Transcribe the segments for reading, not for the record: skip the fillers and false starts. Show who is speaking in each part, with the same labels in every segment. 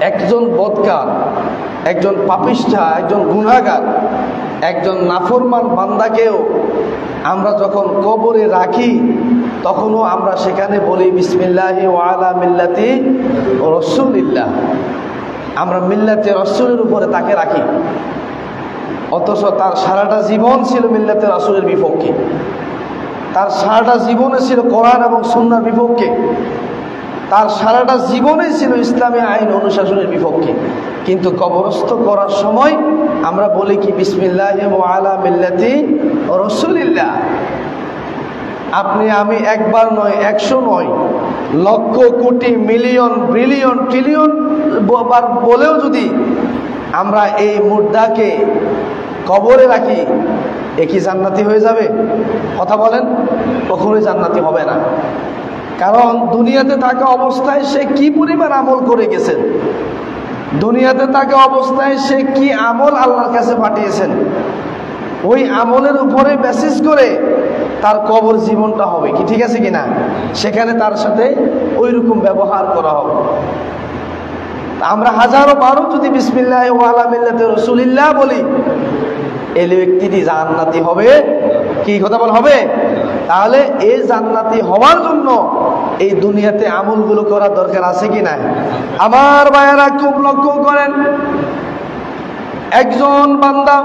Speaker 1: একজন বদকার, একজন পাপিষ্ঠা, একজন গুনাহগার, একজন নাফরমান বান্দাকেও আমরা যখন কবরে রাখি তখনও আমরা সেখানে বলি বিসমিল্লাহি ওয়া আলা মিল্লাতি রাসূলিল্লাহ। আমরা মিল্লাতে রাসূলের উপরে তাকে রাখি, অথচ তার সারাটা জীবন ছিল মিল্লাতে রাসূলের বিপক্ষে, তার সারাটা জীবনে ছিল কোরআন এবং সুন্নাহর বিপক্ষে, তার সারাটা জীবনে ছিল ইসলামী আইন অনুশাসনের বিপক্ষে। কিন্তু কবরস্থ করার সময় আমরা বলি কি বিসমিল্লাহি ওয়া আলা মিল্লাতি রাসূলিল্লাহ। আপনি আমি একবার নয়, 100 নয়, lakh crore million billion trillion বার বলেও যদি আমরা এই মুর্দাকে কবরে রাখি, এ কি জান্নাতি হয়ে যাবে? কথা বলেন, কখনোই জান্নাতি হবে না। কারণ দুনিয়াতে থাকা অবস্থায় সে কি পরিমাণ আমল করে গেছেন, দুনিয়াতে থাকা অবস্থায় সে কি আমল আল্লাহর কাছে পাঠিয়েছেন, ওই আমলের উপরে বেসিস করে তার কবর জীবনটা হবে কি, ঠিক আছে কিনা? সেখানে তার সাথে ওই রকম ব্যবহার করা হবে। আমরা হাজারো বারো যদি বিসমিল্লাহি ওয়া আলা মিল্লাতি রাসূলিল্লাহ বলি, এই ব্যক্তিটি জান্নাতি হবে। কি কথা বল হবে? তাহলে এই জান্নাতি হওয়ার জন্য এই দুনিয়াতে আমলগুলো করার দরকার আছে কি না? আমার ভাইয়েরা খুব লক্ষ্য করেন, একজন বান্দা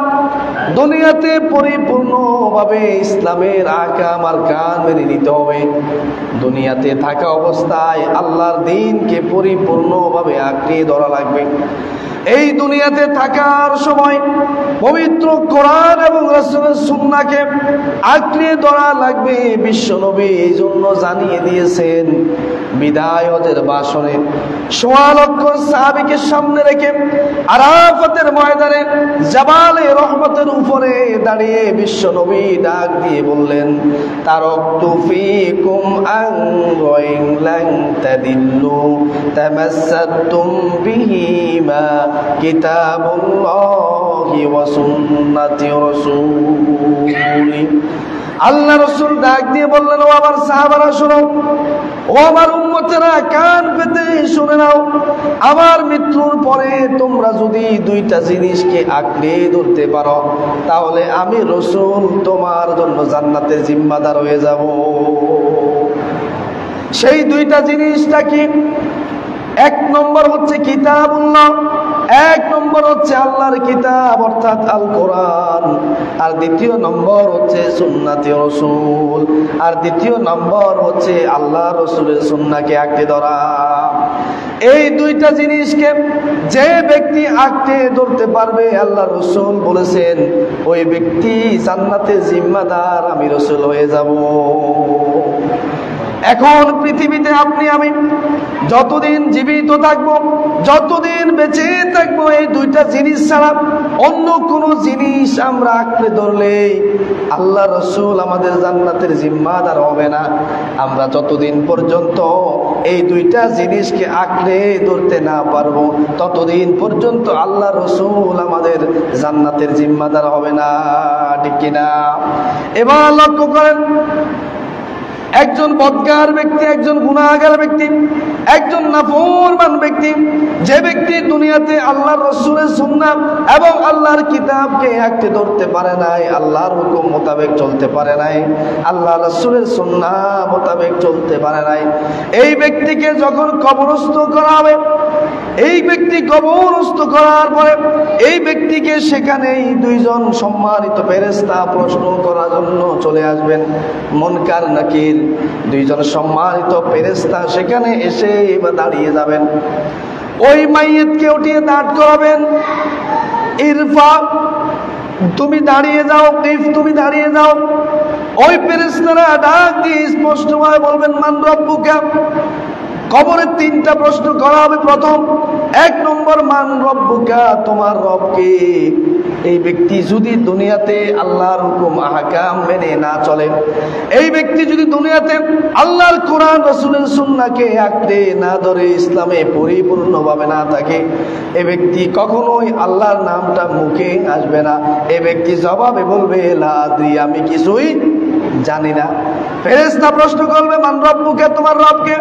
Speaker 1: দুনিয়াতে পরিপূর্ণভাবে ইসলামের আহকাম আর কান মেনে নিতে হবে। দুনিয়াতে থাকা অবস্থায় আল্লাহর দ্বীনকে পরিপূর্ণভাবে আঁকড়ে ধরা লাগবে। এই দুনিয়াতে থাকার সময় পবিত্র কোরআন এবং রাসূলের সুন্নাহকে আঁকড়ে ধরা লাগবে। বিশ্বনবী এই জন্য জানিয়ে দিয়েছেন, বিদায় হজের ভাষণে ১৬ লক্ষ সাহাবীকে সামনে রেখে আরাফাতের ময়দানে জাবালে রহমতের উপরে দাঁড়িয়ে বিশ্বনবী ডাক দিয়ে বললেন, তারাকতু ফীকুম আমরাইন লান তাদিল্লু তামাসসাকতুম বিহিমা কিতাবুল্লাহি ওয়া সুন্নাতি রাসূলি। আল্লাহ রাসূল ডাক দিয়ে বললেন, ও আমার সাহাবারা শোনো, ও আমার উম্মতেরা কান পেতে শুনে নাও, আমার মৃত্যুর পরে তোমরা যদি দুইটা জিনিসকে আঁকড়ে ধরতে পারো, তাহলে আমি রাসূল তোমার জন্য জান্নাতের জিম্মাদার হয়ে যাব। সেই দুইটা জিনিসটা কি? এক নম্বর হচ্ছে কিতাবুল্লাহ, এক নম্বর হচ্ছে আল্লাহর কিতাব অর্থাৎ আল কোরআন, আর দ্বিতীয় নম্বর হচ্ছে সুন্নাতে রাসূল, আর দ্বিতীয় নম্বর হচ্ছে আল্লাহ রাসূলের সুন্নাহকে আঁকড়ে ধরা। এই দুইটা জিনিসকে যে ব্যক্তি আঁকড়ে ধরতে পারবে, আল্লাহ রাসূল বলেছেন ওই ব্যক্তি জান্নাতের জিম্মাদার আমি রাসূল হয়ে যাব। এখন পৃথিবীতে আপনি আমি যতদিন জীবিত থাকবো, যতদিন বেঁচে থাকবো, এই দুইটা জিনিস ছাড়া অন্য কোনো জিনিস আমরা আঁকড়ে ধরলে আল্লাহ রাসূল আমাদের জান্নাতের জিম্মাদার হবে না। আমরা যতদিন পর্যন্ত এই দুইটা জিনিসকে আঁকড়ে ধরতে না পারবো, ততদিন পর্যন্ত আল্লাহ রাসূল আমাদের জান্নাতের জিম্মাদার হবে না, ঠিক কিনা? এবার লক্ষ্য করেন, একজন বদকার ব্যক্তি, একজন গুনাহগার ব্যক্তি, একজন নাফরমান ব্যক্তি, যে ব্যক্তি দুনিয়াতে আল্লাহর রাসূলের সুন্নাহ এবং আল্লাহর কিতাবকে আঁকড়ে ধরতে পারে নাই, আল্লাহর হুকুম মোতাবেক চলতে পারে নাই, আল্লাহর রাসূলের সুন্নাহ মোতাবেক চলতে পারে নাই, এই ব্যক্তিকে যখন কবরস্থ করা হবে, এই ব্যক্তি কবরস্থ করার পরে এই ব্যক্তিকে সেখানেই দুইজন সম্মানিত ফেরেশতা প্রশ্ন করার জন্য চলে আসবেন। মুনকার নাকির দুইজন সম্মানিত ফেরেশতা সেখানে এসে এবার দাঁড়িয়ে যাবেন। ওই মাইয়িতকে উঠিয়ে দাঁড় করাবেন, ইরফা তুমি দাঁড়িয়ে যাও, কিফ তুমি দাঁড়িয়ে যাও। ওই ফেরেশতারা ডাক দিয়ে স্পষ্টভাবে বলবেন, মান রব্বুকা। কবরে তিনটা প্রশ্ন করা হবে। প্রথম, এক নম্বর, মান রব্বুকা, তোমার রব কে? এই ব্যক্তি যদি দুনিয়াতে আল্লাহর হুকুম আহকাম মেনে না চলে, এই ব্যক্তি যদি দুনিয়াতে আল্লাহর কোরআন রাসূলের সুন্নাহকে আঁকড়ে না ধরে, ইসলামে পরিপূর্ণভাবে না থাকে, এই ব্যক্তি কখনোই আল্লাহর নামটা মুখে আসবে না। এই ব্যক্তি জবাবে বলবে, লা আদরি, আমি কিছুই জানি না। ফেরেশতা প্রশ্ন করবে, মান রব্বুকা, তোমার রবকে?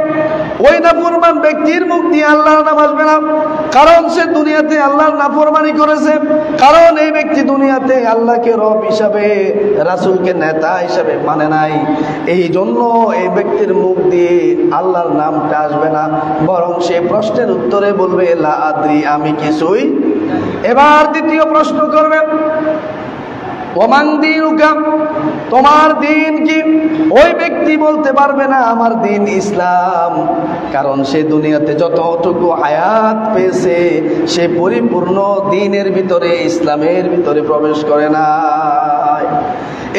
Speaker 1: ওই নাফরমান ব্যক্তির মুখ দিয়ে আল্লাহর নাম আসবে না, কারণ সে দুনিয়াতে আল্লাহর নাফরমানি করেছে, কারণ এই ব্যক্তি দুনিয়াতে আল্লাহকে রব হিসাবে, রাসূলকে নেতা হিসাবে মানে নাই। এই জন্য এই ব্যক্তির মুখ দিয়ে আল্লাহর নামটা আসবে না, বরং সে প্রশ্নের উত্তরে বলবে লা আদ্রি, আমি কিছুই। এবার দ্বিতীয় প্রশ্ন করবে, ওমান দীনুকা, তোমার দিন কি? ওই ব্যক্তি বলতে পারবে না আমার দিন ইসলাম, কারণ সে দুনিয়াতে যতটুকু হায়াত পেয়েছে সে পরিপূর্ণ দ্বীনের ভিতরে, ইসলামের ভিতরে প্রবেশ করে না।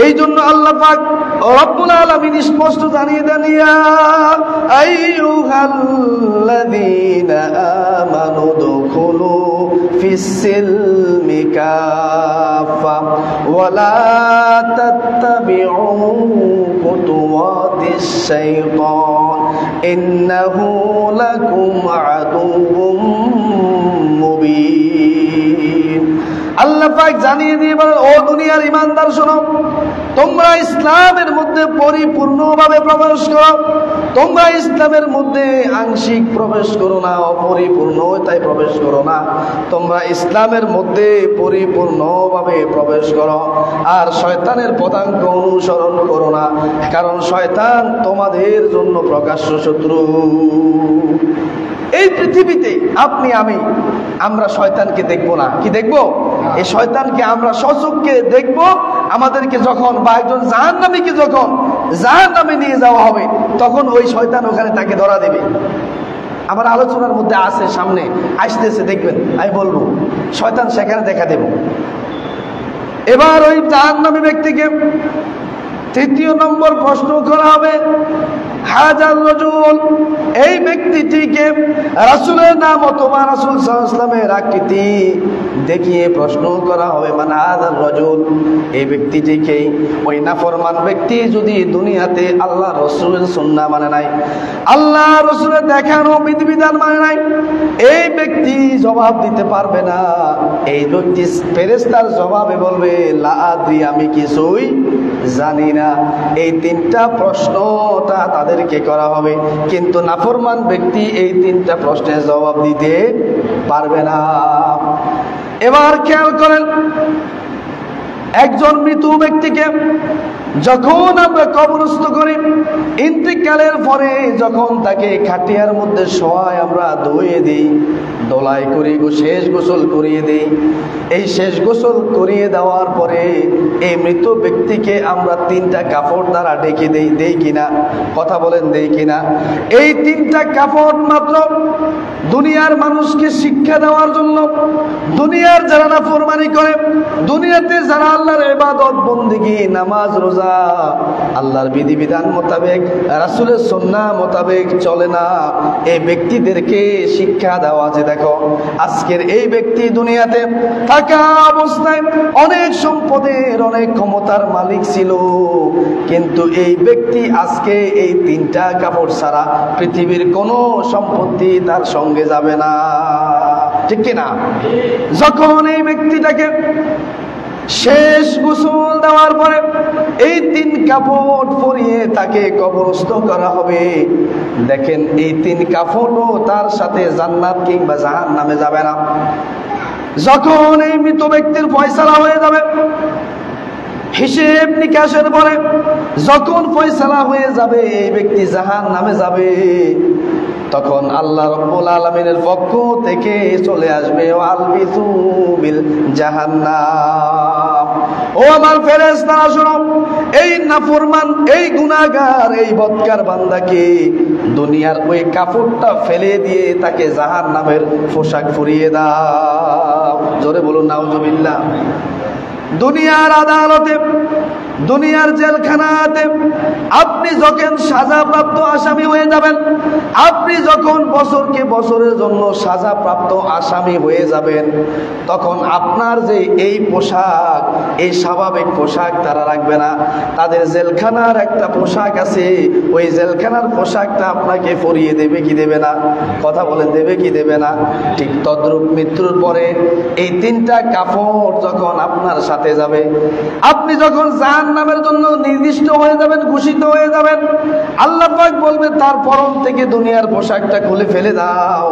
Speaker 1: এই জন্য আল্লাহ পাক রব্বুল আলামিন স্পষ্ট জানিয়ে দেন, ইয়া আইয়ুহাল্লাযীনা আমানু দুখুলু ফিস-সিলমি কাফা ওয়া লা তাত্তাবিউ খুতুওয়াতিশ শাইতান ইন্নাহু লাকুম আদুউম মুবিন। আল্লাহ পাক জানিয়ে দিয়ে বলেন, ও দুনিয়ার ইমানদার শোনো, তোমরা ইসলামের মধ্যে পরিপূর্ণভাবে প্রবেশ করো, তোমরা ইসলামের মধ্যে আংশিক প্রবেশ করো না, অপরিপূর্ণতায় প্রবেশ করো না, তোমরা ইসলামের মধ্যে পরিপূর্ণভাবে প্রবেশ করো। আর শয়তানের পদাঙ্ক অনুসরণ করো না, কারণ শয়তান তোমাদের জন্য প্রকাশ্য শত্রু। এই পৃথিবীতে আপনি আমরা শয়তানকে দেখবো না, কি দেখবো? এই শয়তানকে আমরা স্বচক্ষে দেখবো। আমাদেরকে যখন বা একজন জাহান্নামীকে যখন জাহান্নামে নিয়ে যাওয়া হবে, তখন ওই শয়তান ওখানে তাকে ধরা দেবে। আমার আলোচনার মধ্যে আছে, সামনে আসতেছে, দেখবেন, আমি বলবো শয়তান সেখানে দেখা দেব। এবার ওই জাহান্নামী ব্যক্তিকে তৃতীয় নম্বর প্রশ্ন করা হবে, হাজার রাজুল, এই ব্যক্তিটিকে রাসূলের নাম অথবা রাসূল সাল্লাল্লাহু আলাইহি ওয়াসাল্লামের আকৃতি দেখিয়ে প্রশ্ন করা হবে, মানে হাজার রাজুল, এই ব্যক্তিটিকে। ওই নাফরমান ব্যক্তি যদি দুনিয়াতে আল্লাহ রাসূলের সুন্নাহ মানে নাই, আল্লাহ রাসূলের দেখানো বিধিবিধান মানে নাই, এই ব্যক্তি জবাব দিতে পারবে না। এই ব্যক্তি ফেরেশতার জবাবে বলবে লা আদ্রি, আমি কিছুই জানি না। এই তিনটা প্রশ্নটা তাদেরকে করা হবে, কিন্তু নাফরমান ব্যক্তি এই তিনটা প্রশ্নের জবাব দিতে পারবে না। এবার খেয়াল করেন, একজন মৃত ব্যক্তিকে যখন আমরা কবরস্থ করি, ইন্তেকালের পরে যখন তাকে খাটিয়ার মধ্যে শোয়াই, আমরা ধুয়ে দিই, দোলাই করি, শেষ গোসল করিয়ে দিই। এই শেষ গোসল করিয়ে দেওয়ার পরে এই মৃত ব্যক্তিকে আমরা তিনটা কাপড় দ্বারা ঢেকে দেই কিনা? কথা বলেন, দেই কিনা? এই তিনটা কাপড় মাত্র দুনিয়ার মানুষকে শিক্ষা দেওয়ার জন্য, দুনিয়ার যারা নাফরমানি করে, দুনিয়াতে যারা আল্লাহর ইবাদত বন্দেগী, নামাজ রোজা আল্লাহর বিধিবিধান মোতাবেক, রাসূলের সুন্নাহ মোতাবেক চলে না, এই ব্যক্তিদেরকে শিক্ষা দেওয়া যে দেখো, আজকের এই ব্যক্তি দুনিয়াতে থাকা অবস্থায় অনেক সম্পদের, অনেক ক্ষমতার মালিক ছিল, কিন্তু এই ব্যক্তি আজকে এই তিনটা কাপড় ছাড়া পৃথিবীর কোনো সম্পত্তি তার সঙ্গে যাবে না, ঠিক কিনা? যখন এই ব্যক্তিটাকে শেষ গোসল দেওয়ার পরে এই তিন কাপড় পরিয়ে তাকে কবরস্থ করা হবে, দেখেন এই তিন কাপড়ও তার সাথে জান্নাত কিংবা জাহান্নামে যাবে না। যখন এই মৃত ব্যক্তির ফয়সালা হয়ে যাবে, হিসেব নিকাশের পরে যখন ফয়সালা হয়ে যাবে এই ব্যক্তি জাহান্নামে যাবে, তখন আল্লাহ রাব্বুল আলামিনের পক্ষ থেকে চলে আসবে আলবিসু বিল জাহান্নাম। ও আমার ফেরেশতারা শোনো, এই নাফরমান, এই গুনাহগার, এই বদকার বান্দাকে দুনিয়ার ওই কাপড়টা ফেলে দিয়ে তাকে জাহান্নামের পোশাক পরিয়ে দাও। জোরে বলুন নাউজুবিল্লাহ। দুনিয়ার আদালতে, দুনিয়ার জেলখানাতে আপনি যখন সাজাপ্রাপ্ত আসামি হয়ে যাবেন, আপনি যখন বছরকে বছরের জন্য সাজাপ্রাপ্ত আসামি হয়ে যাবেন, তখন আপনার যে এই পোশাক, এই স্বাভাবিক পোশাক তারা রাখবে না, তাদের জেলখানার একটা পোশাক আছে, ওই জেলখানার পোশাকটা আপনাকে পরিয়ে দেবে কি দেবে না? কথা বলেন, দেবে কি দেবে না? ঠিক তদ্রূপ মৃত্যুর পরে এই তিনটা কাপড় যখন আপনার সাথে যাবে, আপনি যখন জাহান জাহান্নামের জন্য নির্দিষ্ট হয়ে যাবেন, ঘোষিত হয়ে যাবেন। আল্লাহ পাক বলবে তার পরম থেকে দুনিয়ার পোশাকটা খুলে ফেলে দাও,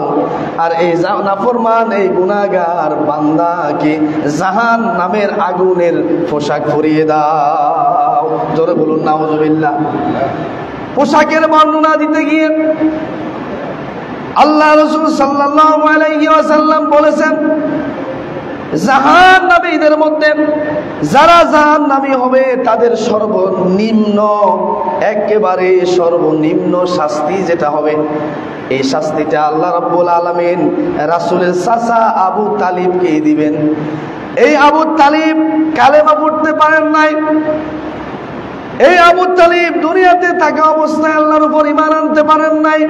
Speaker 1: আর এই নাফরমান এই গুনাহগার বান্দাকে জাহান্নামের আগুনের পোশাক পরিয়ে দাও। জোরে বলুন নাউজুবিল্লাহ। পোশাকের বর্ণনা দিতে গিয়ে আল্লাহ রাসূল সাল্লাল্লাহু আলাইহি ওয়াসাল্লাম বলেছেন, জাহান্নামীদের মধ্যে যারা জাহান্নামী হবে তাদের সর্বনিম্ন, একেবারে সর্বনিম্ন শাস্তি যেটা হবে, এই শাস্তিটা আল্লাহ রাব্বুল আলামিন রাসূলের চাচা আবু তালিবকে দিবেন। এই আবু তালিব কালেমা পড়তে পারেন নাই। এই আবু তালিব দুনিয়াতে থাকা অবস্থায় আল্লাহর উপর ঈমান আনতে পারেন নাই,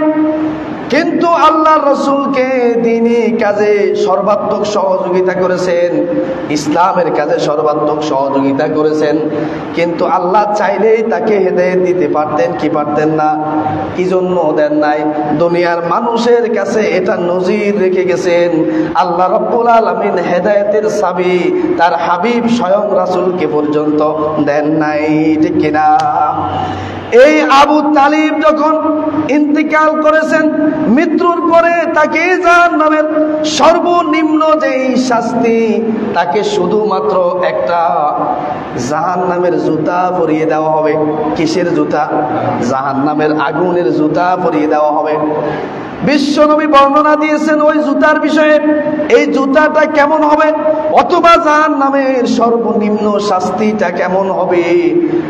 Speaker 1: কিন্তু আল্লাহর রাসূলকে দ্বীনি কাজে সর্বাত্মক সহযোগিতা করেছেন, ইসলামের কাজে সর্বাত্মক সহযোগিতা করেছেন। কিন্তু আল্লাহ চাইলেই তাকে হেদায়েত দিতে পারতেন কি পারতেন না? কি জন্য দেন নাই? দুনিয়ার মানুষের কাছে এটা নজির রেখে গেছেন। আল্লাহ রাব্বুল আলামিন হেদায়েতের চাবি তার হাবিব স্বয়ং রাসূলকে পর্যন্ত দেন নাই, ঠিক কিনা? এই আবু তালিব যখন ইন্তিকাল করেছেন, মৃত্যুর পরে তাকে জাহান্নামের সর্বনিম্ন যেই শাস্তি, তাকে শুধুমাত্র একটা জাহান্নামের জুতা পরিয়ে দেওয়া হবে। কিসের জুতা? জাহান্নামের আগুনের জুতা পরিয়ে দেওয়া হবে। বিশ্বনবী বর্ণনা দিয়েছেন ওই জুতার বিষয়ে, এই জুতাটা কেমন হবে অথবা জাহান্নামের সর্বনিম্ন শাস্তিটা কেমন হবে।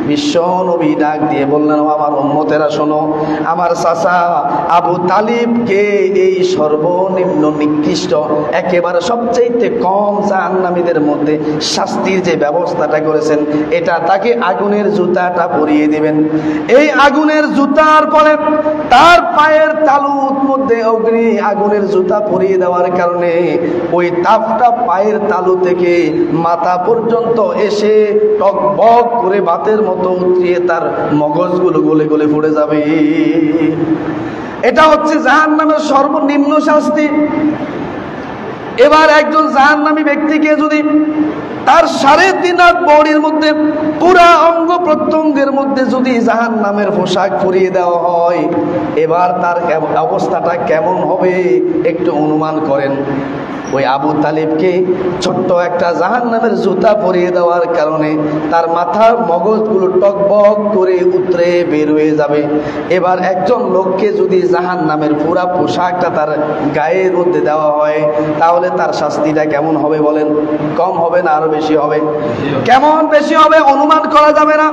Speaker 1: বিশ্বনবী ডাক দিয়ে বললেন, আমার উম্মতেরা শোনো, আমার চাচা আবু তালিবকে এই সর্বনিম্ন নিকৃষ্ট, একেবারে সবচেয়ে কম জাহান্নামীদের মধ্যে শাস্তির যে ব্যবস্থাটা করেছেন, এটা তাকে আগুনের জুতাটা পরিয়ে দিবেন। এই আগুনের জুতার পরে তার পায়ের তালুর মধ্যে অগ্নি আগুনের জুতা পরিয়ে দেওয়ার কারণে ওই তাপটা পায়ের তালু থেকে মাথা পর্যন্ত এসে টকবক করে ভাতের মতো উতরিয়ে তার মগজগুলো গলে গলে পড়ে যাবে। এটা হচ্ছে জাহান্নামের সর্বনিম্ন শাস্তি। এবার একজন জাহান্নামী ব্যক্তিকে যদি তার 3.5 হাত বডির মধ্যে পুরা অঙ্গ প্রত্যঙ্গের মধ্যে যদি জাহান্নামের পোশাক পরিয়ে দেওয়া হয়, এবার তার অবস্থাটা কেমন হবে একটু অনুমান করেন। ওই আবু তালিবকে ছোট্ট একটা জাহান্নামের জুতা পরিয়ে দেওয়ার কারণে তার মাথার মগজগুলো টকবক করে উতরে বের হয়ে যাবে। এবার একজন লোককে যদি জাহান্নামের পুরা পোশাকটা তার গায়ের মধ্যে দেওয়া হয়, তাহলে তার শাস্তিটা কেমন হবে বলেন? কম হবে না আরো বেশি হবে? কেমন বেশি হবে অনুমান করা যাবে না,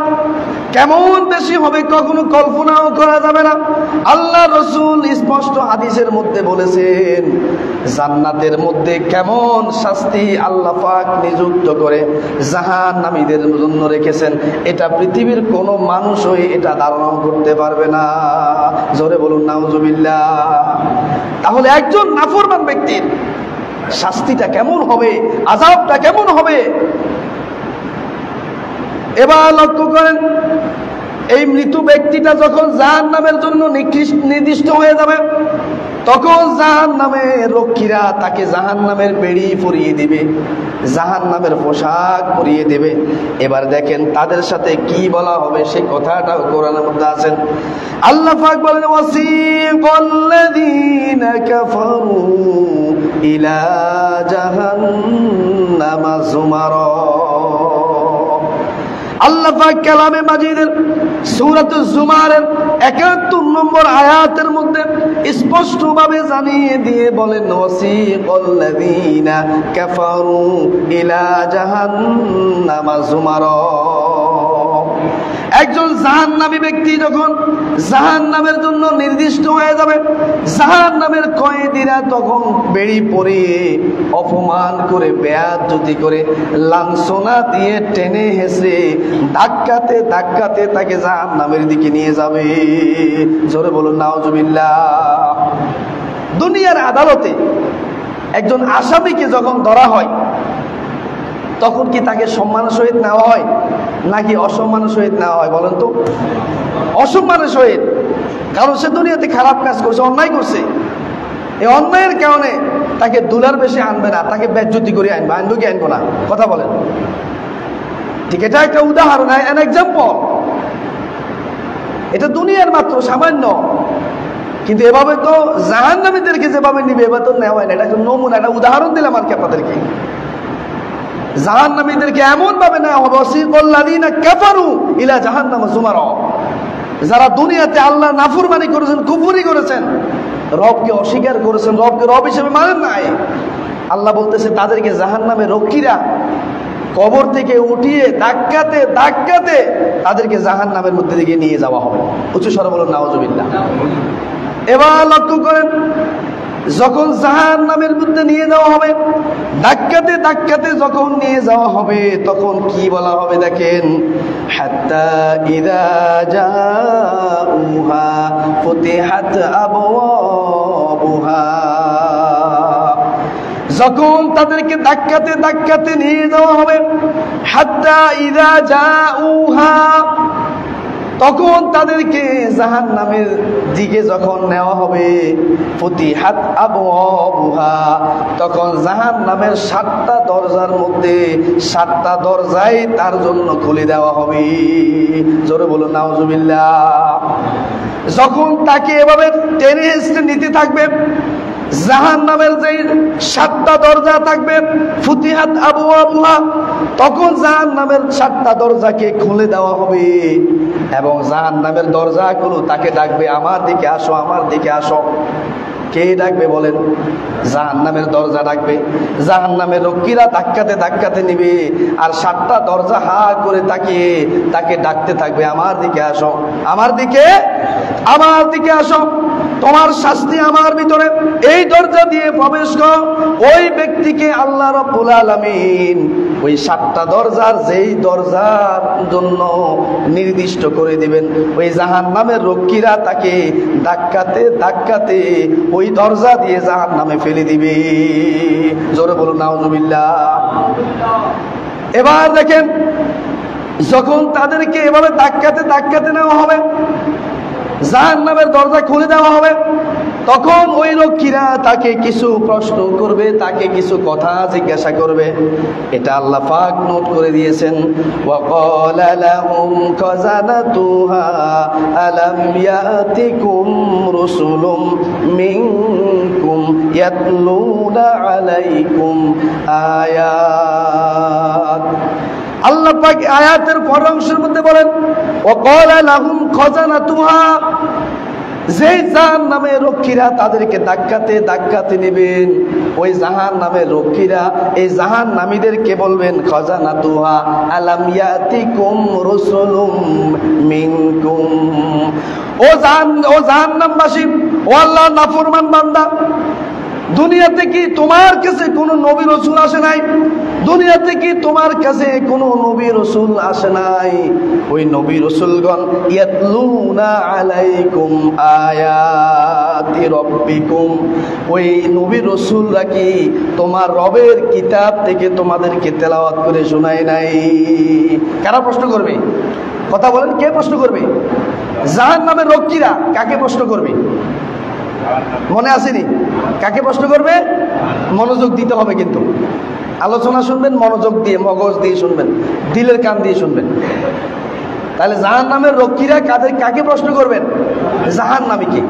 Speaker 1: কেমন বেশি হবে কখনো কল্পনাও করা যাবে না। আল্লাহ রাসূল স্পষ্ট হাদিসের মধ্যে বলেছেন, জান্নাতের মধ্যে কেমন শাস্তি আল্লাহ পাক নিযুক্ত করে জাহান্নামীদের জন্য রেখেছেন, এটা পৃথিবীর কোনো মানুষই এটা ধারণা করতে পারবে না। জোরে বলুন নাউজুবিল্লাহ। তাহলে একজন নাফরমান ব্যক্তির শাস্তিটা কেমন হবে, আযাবটা কেমন হবে? এবার লক্ষ্য করেন, এই মৃত ব্যক্তিটা যখন জাহান্নামের জন্য নির্দিষ্ট হয়ে যাবে, তখন জাহান্নামের রক্ষীরা তাকে জাহান্নামের বেড়ি পরিয়ে দিবে, জাহান্নামের পোশাক পরিয়ে দেবে। এবার দেখেন তাদের সাথে কি বলা হবে, সেই কথাটা কোরআনের মধ্যে আছেন। আল্লাহ পাক বলেন, ওয়াসিকাল্লাযীনা কাফারু ইলা জাহান্নামা যুমারা। আল্লাহ পাক কালামে মাজিদের সূরাতুজ জুমারের ৭১ নম্বর আয়াতের মধ্যে স্পষ্টভাবে জানিয়ে দিয়ে বলেন, ওয়াসিকাল্লাযীনা কাফারু ইলা জাহান্নামা যুমারা। একজন জাহান্নামী ব্যক্তি যখন জাহান্নামের জন্য নির্দিষ্ট হয়ে যাবে, জাহান্নামের কয়েদিরা তখন বেড়ি পরিয়ে অপমান করে, বেয়াদবি করে, লাঞ্ছনা দিয়ে টেনে হেসে ধাক্কাতে ধাক্কাতে তাকে জাহান্নামের দিকে নিয়ে যাবে। জোরে বলুন নাউজুবিল্লাহ। দুনিয়ার আদালতে একজন আসামিকে যখন ধরা হয়, তখন কি তাকে সম্মানের সহিত নেওয়া হয় নাকি অসম্মানের সহিত নেওয়া হয় বলেন তো? অসম্মানের সহিত। কারণ সে দুনিয়াতে খারাপ কাজ করছে, অন্যায় করছে। এই অন্যায়ের কারণে তাকে দুলার বেশি আনবে না, তাকে বেজ্জতি করে আনবে। আনবো কি আনবো না? কথা বলেন। ঠিক, এটা একটা উদাহরণ, an example। এটা দুনিয়ার মাত্র সামান্য, কিন্তু এভাবে তো জাহান্নামীদেরকে যেভাবে নিবে এবার তো নেওয়া হয় না। এটা একটা নমুনা, একটা উদাহরণ দিলাম আর কি আপনাদেরকে। জাহান্নামীদেরকে এমন ভাবে নেওয়া হবে, ওয়াসিকাল্লাযীনা কাফারু ইলা জাহান্নাম যুমারা, যারা দুনিয়াতে আল্লাহ নাফরমানি করেছেন, কুফরি করেছেন, রবকে অস্বীকার করেছেন, রবকে রব হিসেবে মানেন নাই, আল্লাহ বলতেছে তাদেরকে জাহান্নামের রক্ষীরা কবর থেকে উঠিয়ে ধাক্কাতে ধাক্কাতে তাদেরকে জাহান্নামের মধ্যে দিকে নিয়ে যাওয়া হবে। উচ্চ স্বরে বলুন নাউজুবিল্লাহ। এবার লক্ষ্য করেন, যখন জাহান্নামের মধ্যে নিয়ে যাওয়া হবে, ধাক্কাতে ধাক্কাতে যখন নিয়ে যাওয়া হবে, তখন কি বলা হবে দেখেন, হাত্তা ইযা জাউহা ফুতিহাত আবওয়াবুহা, যখন তাদেরকে ধাক্কাতে ধাক্কাতে নিয়ে যাওয়া হবে, হাত্তা ইযা জাউহা, তখন তাদেরকে জাহান্নামের দিকে যখন নেওয়া হবে, ফুতিহাত আবওয়াবুহা, তখন জাহান্নামের 7টা দরজার মধ্যে 7টা দরজাই তার জন্য খুলে দেওয়া হবে। জোরে বলুন নাউজুবিল্লাহ। যখন তাকে এভাবে টেনে হেঁচড়ে নিতে থাকবে, জাহান্নামের যে 7টা দরজা থাকবে, ফুতিহাত আবওয়াবুহা, তখন জাহান্নামের 7টা দরজাকে খুলে দেওয়া হবে এবং জাহান্নামের দরজাগুলো তাকে ডাকবে, আমার দিকে আসো, আমার দিকে আসো। কে ডাকবে বলেন? জাহান্নামের দরজা ডাকবে। জাহান্নামের রক্ষীরা ধাক্কাতে ধাক্কাতে নিবে, আর 7টা দরজা হা করে তাকিয়ে তাকে ডাকতে থাকবে, আমার দিকে আসো, আমার দিকে, আমার দিকে আসো, তোমার শাস্তি আমার ভিতরে, এই দরজা দিয়ে প্রবেশ কর। ওই ব্যক্তিকে আল্লাহ রাব্বুল আলামিন ওই 7টা দরজার যেই দরজার জন্য নির্দিষ্ট করে দিবেন, ওই জাহান্নামের রক্ষীরা তাকে ধাক্কাতে ধাক্কাতে ওই দরজা দিয়ে জাহান্নামে ফেলে দিবে। জোরে বলুন নাউজুবিল্লাহ। এবার দেখেন, যখন তাদেরকে এভাবে ধাক্কাতে ধাক্কাতে নেওয়া হবে, জাহান্নামের দরজা খুলে দেওয়া হবে, তখন ওই রক্ষীরা তাকে কিছু প্রশ্ন করবে, তাকে কিছু কথা জিজ্ঞাসা করবে। এটা আল্লাহ পাক নোট করে দিয়েছেন। ওয়াকালা লাহুম খাযানাতুহা আলাম ইয়াতিকুম রুসুলুম মিনকুম ইয়াতলুনা আলাইকুম আয়াত। আল্লাহ পাক আয়াতের পরের অংশের মধ্যে বলেন, ওয়াকালা লাহুম খাযানাতুহা, যেই জাহান্নামের রক্ষীরা তাদেরকে ধাক্কাতে ধাক্কাতে নেবেন, ওই জাহান্নামের রক্ষীরা এই জাহান্নামীদেরকে বলবেন, খাযানাতুহা আলাম ইয়াতিকুম রাসূলুম মিনকুম, ও জাহান্নামবাসী, ও আল্লাহর নাফরমান বান্দা, দুনিয়াতে কি তোমার কাছে কোনো নবী রাসূল আসে নাই? দুনিয়াতে কি তোমার কাছে কোনো নবী রাসূল আসে নাই? ওই নবী রাসূলগণ ইয়াতলুনা আলাইকুম আয়াতি রাব্বিকুম, ওই নবী রাসূলরা কি তোমার রবের কিতাব থেকে তোমাদেরকে তেলাওয়াত করে শোনায় নাই? কারা প্রশ্ন করবে? কথা বলেন, কে প্রশ্ন করবে? জাহান্নামের রক্ষীরা কাকে প্রশ্ন করবে? মনে আসেনি? কাকে প্রশ্ন করবে? মনোযোগ দিতে হবে, কিন্তু আলোচনা শুনবেন মনোযোগ দিয়ে, মগজ দিয়ে শুনবেন, দিলের কান দিয়ে শুনবেন। তাহলে জাহান্নামের রক্ষীরা কাকে প্রশ্ন করবেন? জাহান্নামীকে।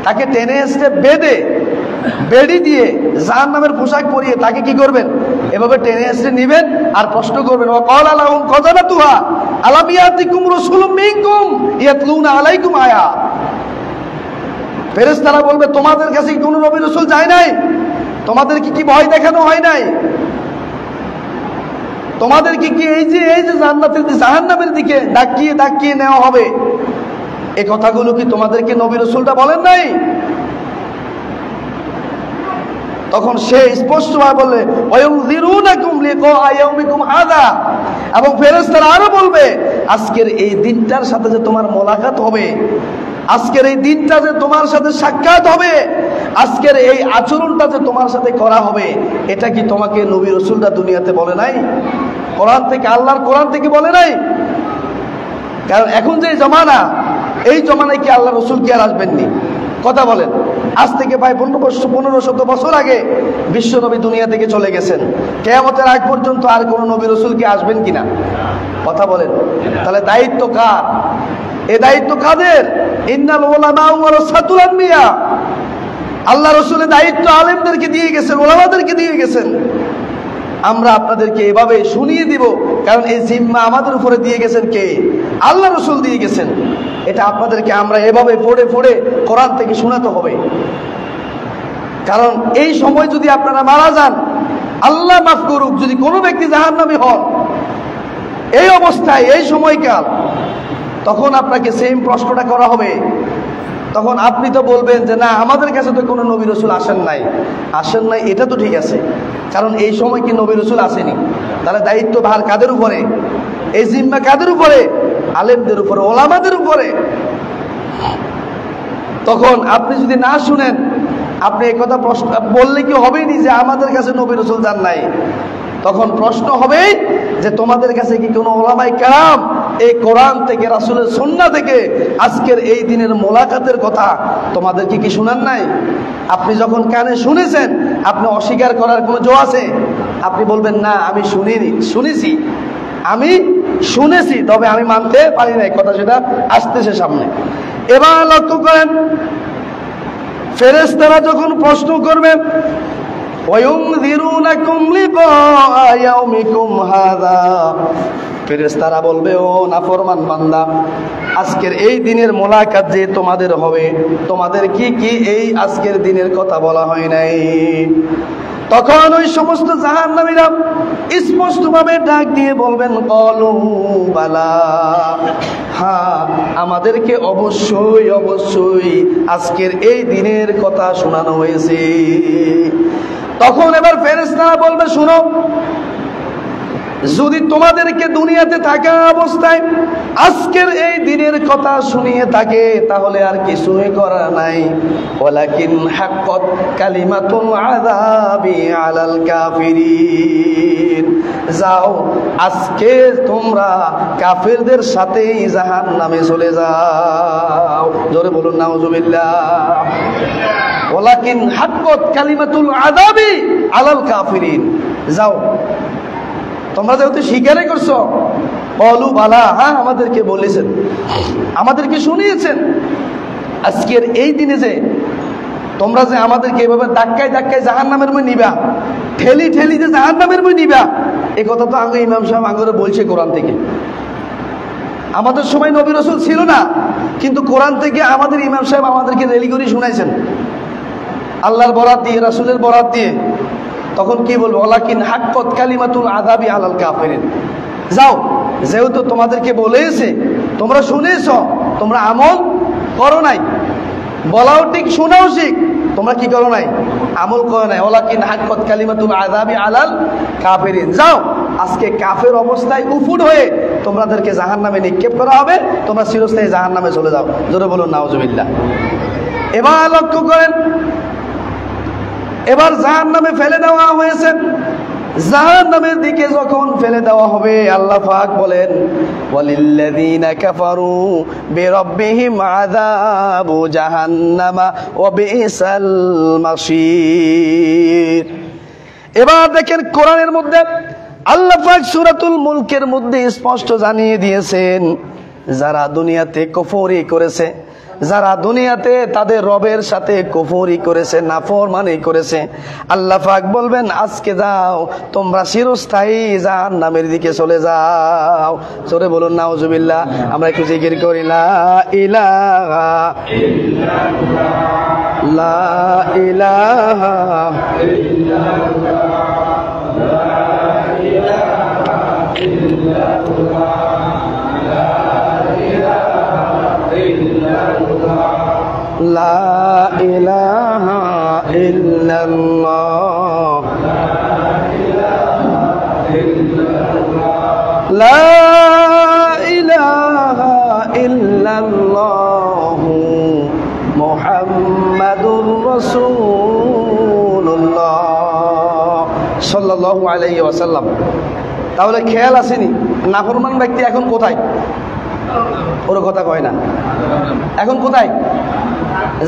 Speaker 1: তাকে টেনে এসে বেঁধে বেড়ি দিয়ে জাহান্নামের পোশাক পরিয়ে তাকে কি করবেন? এভাবে টেনে এসে নিবেন আর প্রশ্ন করবেন, ওয়াকালা লাহুম খাযানাতুহা আলাম ইয়াতিকুম রাসূলুম মিনকুম ইয়াতলুনা আলাইকুম আয়াত। ফেরেশতারা বলবে, তোমাদের কাছে কোনো নবী রাসূল যায় নাই? তোমাদেরকে কি ভয় দেখানো হয় নাই? তোমাদেরকে কি এই যে জাহান্নামের দিকে ডাকিয়ে ডাকিয়ে নেওয়া হবে, এই কথাগুলো কি তোমাদেরকে নবী রাসূলটা বলেন নাই? তখন সে স্পষ্টভাবে বলবে, ওয়ায়ুযিরুনাকুম লিকা ইয়াউমিকুম হাযা, এবং ফেরেশতারা আরো বলবে, আজকের এই দিনটার সাথে যে তোমার মোলাকাত হবে, আজকের এই দিনটা যে তোমার সাথে সাক্ষাৎ হবে, আজকের এই আচরণটা যে তোমার সাথে করা হবে, এটা কি তোমাকে নবী রাসূলরা দুনিয়াতে বলে নাই? কোরআন থেকে, আল্লাহর কোরআন থেকে বলে নাই? কারণ এখন যে জমানা, এই জমানায় কি আল্লাহ রাসূল কি আর আসবেননি? কথা বলেন। আজ থেকে প্রায় 1500 বছর আগে বিশ্ব নবী দুনিয়া থেকে চলে গেছেন। কিয়ামতের আগ পর্যন্ত আর কোন নবী রাসূল কি আসবেন কিনা? কথা বলেন, তাহলে দায়িত্ব কার? এ দায়িত্ব কাদের? ইন্নাল উলামা ওয়ারাসাতুল আম্বিয়া। আল্লাহ রাসূলের দায়িত্ব আলেমদেরকে দিয়ে গেছেন, উলামাদেরকে দিয়ে গেছেন। আমরা আপনাদেরকে এভাবে শুনিয়ে দিব, কারণ এই জিম্মা আমাদের উপরে দিয়ে গেছেন কে? আল্লাহ রাসূল দিয়ে গেছেন। এটা আপনাদেরকে আমরা এভাবে পড়ে পড়ে কোরআন থেকে শোনাতে হবে। কারণ এই সময় যদি আপনারা মারা যান, আল্লাহ মাফ করুক, যদি কোনো ব্যক্তি জাহান্নামী হন এই অবস্থায়, এই সময়কাল, তখন আপনাকে সেম প্রশ্নটা করা হবে। তখন আপনি তো বলবেন যে না, আমাদের কাছে তো কোনো নবী রাসূল আসেন নাই। এটা তো ঠিক আছে, কারণ এই সময় কি নবী রাসূল আসেনি? তাহলে দায়িত্ব ভার কাদের উপরে? এই জিম্মা কাদের উপরে? আলেমদের উপরে, ওলামাদের উপরে। তখন আপনি যদি না শুনেন, আপনি এই কথা প্রশ্ন বললে কি হবেই নি যে আমাদের কাছে নবী রাসূল যান নাই? তখন প্রশ্ন হবে যে তোমাদের কাছে কি কোনো ওলামায়ে কেরাম এই কোরআন থেকে, রাসূলের সুন্নাহ থেকে আজকের এই দিনের মোলাকাতের কথা তোমাদেরকে কি শোনান নাই? আপনি যখন কানে শুনেছেন, আপনি অস্বীকার করার কোনো জো আছে? আপনি বলবেন না, আমি শুনেছি, তবে আমি মানতে পারি নাই। কথা সেটা আসতেছে সামনে। এবার লক্ষ্য করেন, ফেরেশতারা যখন প্রশ্ন করবে, ওয়ায়ুনযিরুনাকুম লিকা ইয়াউমিকুম হাযা, ফেরেশতারা বলবে, ও নাফরমান বান্দা, আজকের এই দিনের মোলাকাত যে তোমাদের হবে, তোমাদের কি কি এই আজকের দিনের কথা বলা হয় নাই? তখন ওই সমস্ত জাহান্নামীরা স্পষ্টভাবে ডাক দিয়ে বলবেন, ক্বালু বালা, হ্যাঁ, আমাদেরকে অবশ্যই আজকের এই দিনের কথা শোনানো হয়েছে। তখন এবার ফেরেশতারা বলবে, শুনো, যদি তোমাদেরকে দুনিয়াতে থাকা অবস্থায় আজকের এই দিনের কথা শুনিয়ে থাকে, তাহলে আর কিছুই করার নাই। ওয়ালাকিন হাক্কাত কালিমাতুল আযাবি আলাল কাফিরিন, যাও আজকে তোমরা কাফেরদের সাথেই জাহান্নামে চলে যাও। জোরে বলুন নাউজুবিল্লাহ। ওয়ালাকিন হাক্কাত কালিমাতুল আযাবি আলাল কাফিরিন, যাও, তোমরা যেহেতু স্বীকারই করছো, বলু বালা, হ্যাঁ, আমাদেরকে বলেছেন, আমাদেরকে শুনিয়েছেন, আজকের এই দিনে যে তোমরা যে আমাদেরকে এভাবে ধাক্কায় জাহান্নামের মধ্যে নিবা, ঠেলি যে জাহান্নামের মধ্যে নিবা, এই কথা তো আগে ইমাম সাহেব আগে বলছে কোরআন থেকে। আমাদের সময় নবী রাসূল ছিল না, কিন্তু কোরআন থেকে আমাদের ইমাম সাহেব আমাদেরকে রেলি করে শুনাইছেন, আল্লাহর বরাত দিয়ে, রাসূলের বরাত দিয়ে। তখন কি বলবো? ওয়ালাকিন হাক্কাত কালিমাতুল আযাবি আলাল কাফিরিন, যাও, যেহেতু তোমাদেরকে বলেছে, তোমরা শুনেছো, তোমরা আমল করো নাই, বলাও ঠিক, শোনাও ঠিক, তোমরা কি করো নাই? আমল করো নাই। ওয়ালাকিন হাক্কাত কালিমাতুল আযাবি আলাল কাফিরিন, যাও, আজকে কাফের অবস্থায় উফুট হয়ে তোমাদেরকে জাহান্নামে নিক্ষেপ করা হবে, তোমরা চিরস্থায়ী জাহান্নামে চলে যাও। জোরে বলুন নাউজুবিল্লাহ। এবার লক্ষ্য করেন, এবার জাহান্নামে ফেলে দেওয়া হয়েছে। জাহান্নামের দিকে যখন ফেলে দেওয়া হবে, আল্লাহ পাক বলেন, ওয়ালিল্লাযীনা কাফারু বিরাব্বিহিম আযাবু জাহান্নামা ওয়া বিসাল মাসীর। এবার দেখেন, কোরআনের মধ্যে আল্লাহ পাক সূরাতুল মুলকের মধ্যে স্পষ্ট জানিয়ে দিয়েছেন, যারা দুনিয়াতে কুফরি করেছে, যারা দুনিয়াতে তাদের রবের সাথে কুফরি করেছে, নাফরমানি করেছে, আল্লাহ পাক বলবেন, আজকে যাও, তোমরা চিরস্থায়ী জাহান্নামের দিকে চলে যাও। জোরে বলুন নাউজুবিল্লাহ। আমরা একটু জিকির করি, লা ইলাহা ইল্লাল্লাহ, লা ইলাহা ইল্লাল্লাহ, লা ইলাহা ইল্লাল্লাহ, লা ইলাহা ইল্লাল্লাহ, লা ইলাহা ইল্লাল্লাহ, মুহাম্মাদুর রাসূলুল্লাহ সাল্লাল্লাহু আলাইহি ওয়াসাল্লাম। তাহলে খেয়াল আসেনি, নাফরমান ব্যক্তি এখন কোথায়? ওর কথা কয় না, এখন কোথায়?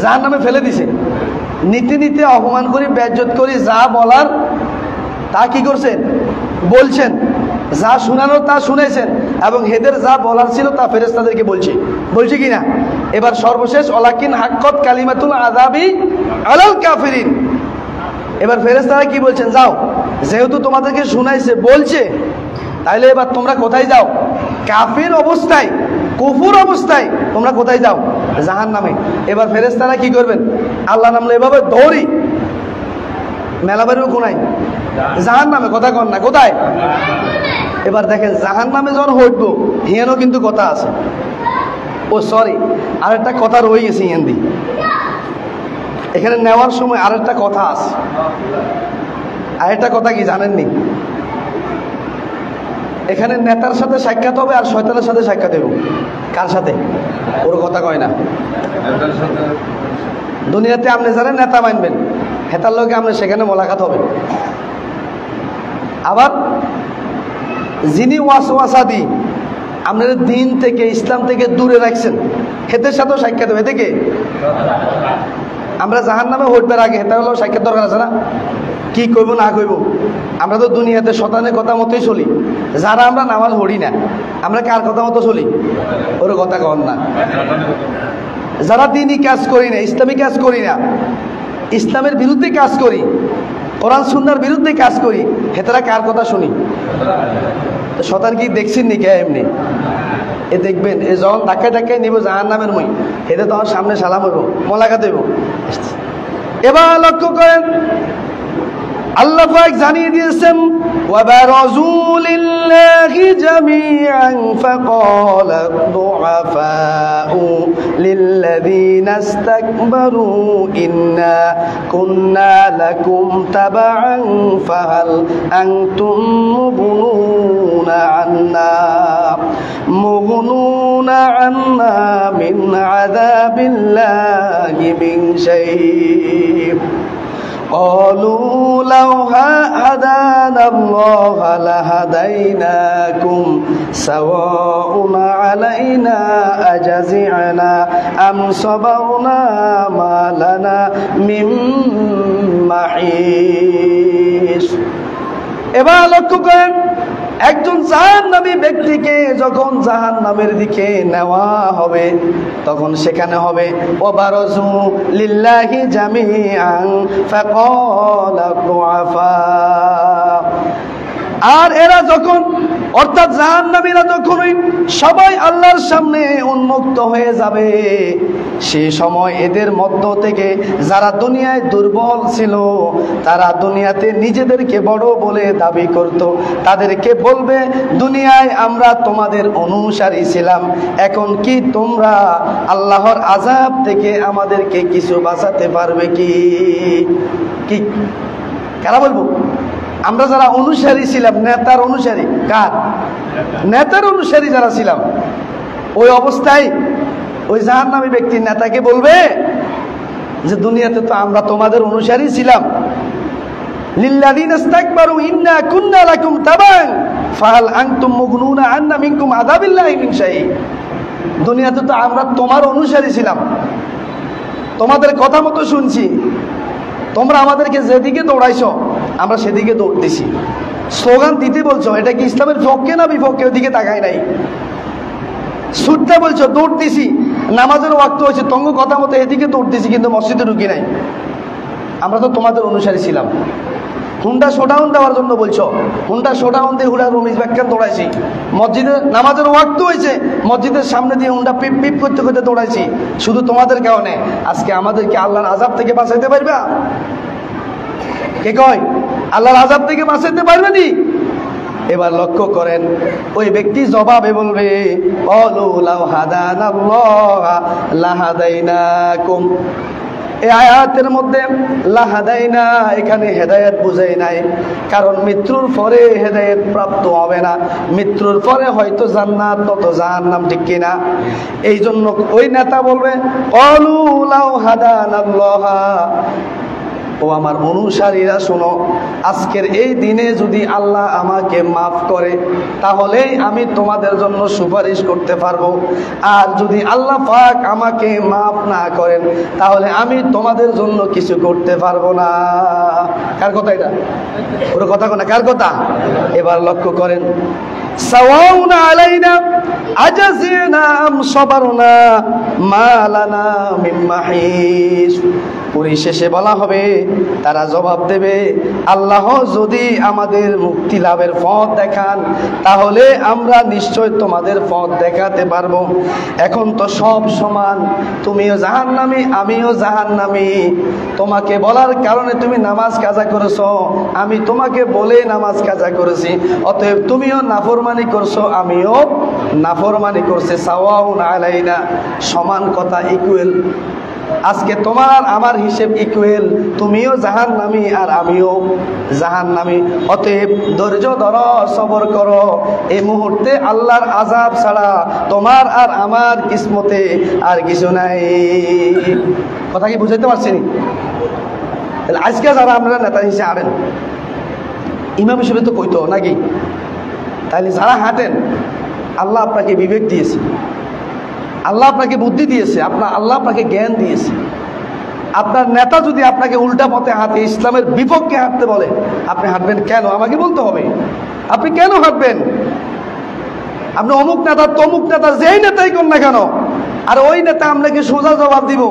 Speaker 1: জাহান্নামে ফেলে দিছে। নীতি অপমান করি, বেইজ্জত করি, যা বলার তা কি করছেন? বলছেন। যা শোনানো তা শুনেছেন এবং হেদের যা বলার ছিল তা ফেরেশতাদেরকে বলছি কিনা। এবার সর্বশেষ ওয়ালাকিন হাক্কাত কালিমাতুল আযাবি আলাল কাফিরিন। এবার ফেরেশতারা কি বলছেন, যাও যেহেতু তোমাদেরকে শুনাইছে বলছে, তাইলে এবার তোমরা কোথায় যাও? কাফির অবস্থায়, কুফুর অবস্থায় তোমরা কোথায় যাও? জাহান্নামে। এবার ফেরেশতারা কি করবেন? আল্লাহ নামলে এভাবে দৌড়ি মেলাবাড়িও কোনাই জাহান্নামে। কথা কন না, কোথায়? এবার দেখেন জাহান্নামে যখন হইবো হিয়ানও কিন্তু কথা আছে। ও সরি, আরেকটা কথা রয়ে গেছে হিয়ান্দি, এখানে নেওয়ার সময় আরেকটা কথা আছে। আরেকটা কথা কি জানেননি? এখানে নেতার সাথে সাক্ষাৎ হবে আর শয়তানের সাথে সাক্ষাৎ হবে। কার সাথে? ওর কথা কয় না। দুনিয়াতে আপনি জানেন নেতা মানবেন, হেতার লোকে আপনি সেখানে মোলাকাত হবে। আবার যিনি ওয়াসওয়াসা দি আপনার দিন থেকে ইসলাম থেকে দূরে রাখছেন, হেতের সাথেও সাক্ষাৎ হবে। থেকে আমরা জাহান্নামে হইবার আগে হেতা হলেও সাক্ষাৎ দরকার আছে না? কি কইব না কইব? আমরা তো দুনিয়াতে শয়তানের কথা মতোই চলি। যারা আমরা নামাজ পড়ি না, আমরা কার কথা মতো চলি? ওর কথা কন না। যারা দিনই কাজ করি না, ইসলামী কাজ করি না, ইসলামের বিরুদ্ধে কাজ করি, কোরআন সুন্নাহর বিরুদ্ধে কাজ করি, হেতারা কার কথা শুনি? শয়তান কি দেখছেন নি? কে এমনি এ দেখবেন, এ যখন ধাক্কায় নিব জাহান্নামের মই, হেতে তখন সামনে সালাম হইব, মোলাকাত হইব। এবার লক্ষ্য করেন, আল্লাহ পাক জানিয়ে দিয়েছেন ওয়াবারাজু লিল্লাহি জামিআন ফাকালা দুআফাউ লিল্লাযিনা ইসতাকবারু ইন্না কুন্না লাকুম তাবাআন ফাহাল আনতুম মুগনুনা আন্না মিন আযাবিল্লাহি মিন শাই'। قالوا لو هدانا الله لهديناكم سواء علينا أجزعنا أم صبرنا ما لنا من محيص। এবার লক্ষ্য করেন, একজন জাহান্নামী ব্যক্তিকে যখন জাহান্নামের দিকে নেওয়া হবে তখন সেখানে হবে ওয়াবারাজু লিল্লাহি জামিআন ফাকালা দুআফা। আর এরা যখন, অর্থাৎ জাহান্নামীরা যখনই সবাই আল্লাহর সামনে উন্মুক্ত হয়ে যাবে, সেই সময় এদের মধ্য থেকে যারা দুনিয়ায় দুর্বল ছিল, তারা দুনিয়াতে নিজেদেরকে বড় বলে দাবি করত, তাদেরকে বলবে দুনিয়ায় আমরা তোমাদের অনুসারী ছিলাম, এখন কি তোমরা আল্লাহর আযাব থেকে আমাদেরকে কিছু বাঁচাতে পারবে কি? কি কারা বলবো? আমরা যারা অনুসারী ছিলাম, নেতার অনুসারী, কার? নেতার অনুসারী যারা ছিলাম, ওই অবস্থায় ওই জাহান্নামী ব্যক্তি নেতাকে বলবে যে দুনিয়াতে তো আমরা তোমাদের অনুসারী ছিলাম, লিল্লাযিনা ইসতাকবারু ইন্না কুন্না লাকুম তাবান ফাহাল আনতুম মুগনুনা আন্না মিনকুম আযাবিল্লাহি মিন শাই'। দুনিয়াতে তো আমরা তোমার অনুসারী ছিলাম, তোমাদের কথা মতো শুনছি, তোমরা আমাদেরকে যেদিকে দৌড়াইছো আমরা সেদিকে দৌড়তেছি। স্লোগান দিতে বলছো, এটা কি ইসলামের পক্ষে না বিপক্ষে? ওদিকে তাকাই নাই। ছুটতে বলছো, দৌড়তেছি। নামাজের ওয়াক্ত হয়েছে, তঙ্গ কথা মতো এদিকে দৌড়তেছি, কিন্তু মসজিদে ঢুকি নাই। আমরা তো তোমাদের অনুসারী ছিলাম। হুন্ডা শোডাউন দেওয়ার জন্য বলছো, হুন্ডা শোডাউন দিয়ে হুডা রমিজ ব্যাখ্যান দৌড়াইছি। মসজিদে নামাজের ওয়াক্ত হয়েছে, মসজিদের সামনে দিয়ে হুন্ডা পিপ পিপ করতে করতে দৌড়াইছি, শুধু তোমাদের কারণে। আজকে আমাদেরকে আল্লাহর আযাব থেকে বাঁচাইতে পারবা? কে কয় আল্লাহর আযাব থেকে বাঁচাইতে পারবে নি? এবার লক্ষ্য করেন, ওই ব্যক্তি জবাবে বলবে ক্বালু লাউ হাদানাল্লাহ লাহাদাইনাকুম। এই আয়াতের মধ্যে লাহাদাইনা এখানে হেদায়েত বুঝাই নাই, কারণ মৃত্যুর পরে হেদায়েত প্রাপ্ত হবে না, মৃত্যুর পরে হয়তো জান্নাত নয়তো জাহান্নাম, ঠিক কিনা? এই জন্য ওই নেতা বলবে ক্বালু লাউ হাদানাল্লাহ ও আমার অনুসারীরা শোনো, আজকের এই দিনে যদি আল্লাহ আমাকে মাফ করে তাহলে আমি তোমাদের জন্য সুপারিশ করতে পারবো, আর যদি আল্লাহ পাক আমাকে মাফ না করেন তাহলে আমি তোমাদের জন্য কিছু করতে পারবো না। কার কথা এটা? পুরো কথা না, কার কথা? এবার লক্ষ্য করেন, সাওয়াউন আলাইনা আজাজিনা আম সাবারনা মা লানা মিন মাহিস। পরিশেষে বলা হবে, তারা জবাব দেবে, আল্লাহ যদি আমাদের মুক্তি লাভের পথ দেখান তাহলে আমরা নিশ্চয় তোমাদের পথ দেখাতে পারবো। এখন তো সব সমান, তুমিও জাহান্নামী আমিও জাহান্নামী। তোমাকে বলার কারণে তুমি নামাজ কাজা করেছো, আমি তোমাকে বলে নামাজ কাজা করেছি, অতএব তুমিও নাফরমানি করছো আমিও নাফরমানি করছি। সাওয়াউন আলাইনা, সমান কথা, ইকুয়াল। আজকে তোমার আর আমার হিসেব ইকুয়াল, তুমিও জাহান্নামী আর আমিও জাহান্নামী। অতএব ধৈর্য ধরো, সবর করো। এই মুহূর্তে আল্লাহর আযাব ছাড়া তোমার আর আমার কিসমতে আর কিছু নাই। কথা কি বুঝাইতে পারছি? আজকে যারা আপনারা নেতা হিসেবে আনেন, ইমাম হিসেবে তো কইতো নাকি? তাহলে যারা হাঁটেন, আল্লাহ আপনাকে বিবেক দিয়েছে, আল্লাহ আপনাকে বুদ্ধি দিয়েছে, আল্লাহ আপনাকে জ্ঞান দিয়েছে। আপনার নেতা যদি আপনাকে উল্টা পথে হাঁটে, ইসলামের বিপক্ষে হাঁটতে বলে, আপনি হাঁটবেন কেন? আমাকে বলতে হবে, আপনি কেন হাঁটবেন? আপনি অমুক নেতা তমুক নেতা যেই নেতাই কোন না কেন, আর ওই নেতা আপনাকে সোজা জবাব দিব।